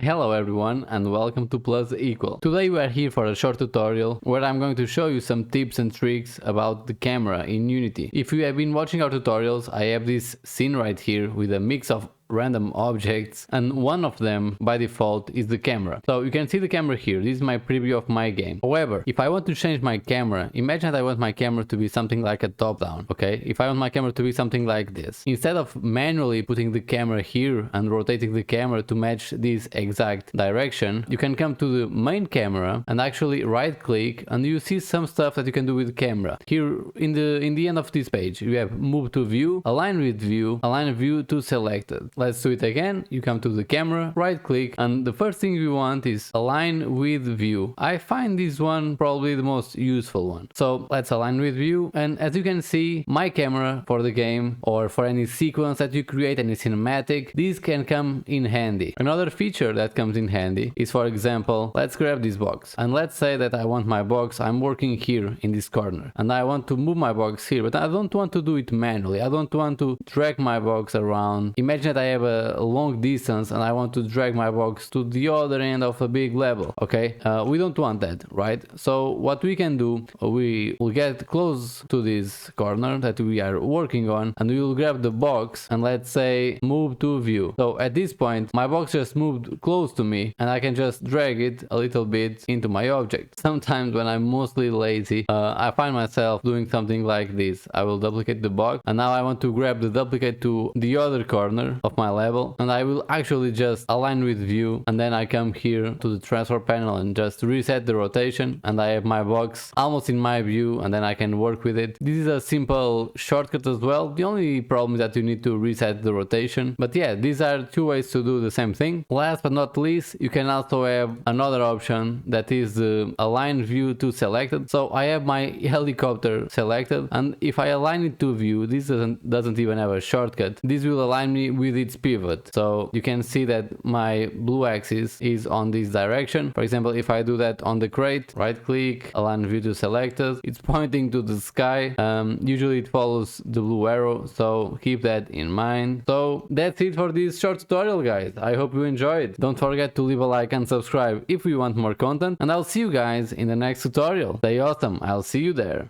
Hello everyone and welcome to Plus Equal. Today we are here for a short tutorial where I'm going to show you some tips and tricks about the camera in Unity. If you have been watching our tutorials, I have this scene right here with a mix of random objects, and one of them by default is the camera. So you can see the camera here. This is my preview of my game. However, if I want to change my camera, imagine that I want my camera to be something like a top down, okay? If I want my camera to be something like this, instead of manually putting the camera here and rotating the camera to match this exact direction, you can come to the main camera and actually right click, and you see some stuff that you can do with the camera. Here in the end of this page, you have move to view, align with view, align view to selected. Let's do it again. You come to the camera, right click, and the first thing we want is align with view. I find this one probably the most useful one. So let's align with view, and as you can see, my camera for the game or for any sequence that you create, any cinematic, these can come in handy. Another feature that comes in handy is, for example, let's grab this box, and let's say that I want my box, I'm working here in this corner, and I want to move my box here, but I don't want to do it manually. I don't want to drag my box around. Imagine that I have a long distance and I want to drag my box to the other end of a big level. Okay, we don't want that, right? So what we can do, we will get close to this corner that we are working on, and we will grab the box and let's say move to view. So at this point my box just moved close to me and I can just drag it a little bit into my object. Sometimes when I'm mostly lazy, I find myself doing something like this. I will duplicate the box, and now I want to grab the duplicate to the other corner of my level, and I will actually just align with view, and then I come here to the transfer panel and just reset the rotation, and I have my box almost in my view, and then I can work with it. This is a simple shortcut as well. The only problem is that you need to reset the rotation, but yeah, these are two ways to do the same thing. Last but not least, you can also have another option that is the align view to selected. So I have my helicopter selected, and if I align it to view, this doesn't even have a shortcut. This will align me with its pivot. So you can see that my blue axis is on this direction. For example, if I do that on the crate, right click, align view to selected, it's pointing to the sky. Usually it follows the blue arrow, so keep that in mind. So that's it for this short tutorial, guys. I hope you enjoyed. Don't forget to leave a like and subscribe if you want more content, and I'll see you guys in the next tutorial. Stay awesome. I'll see you there.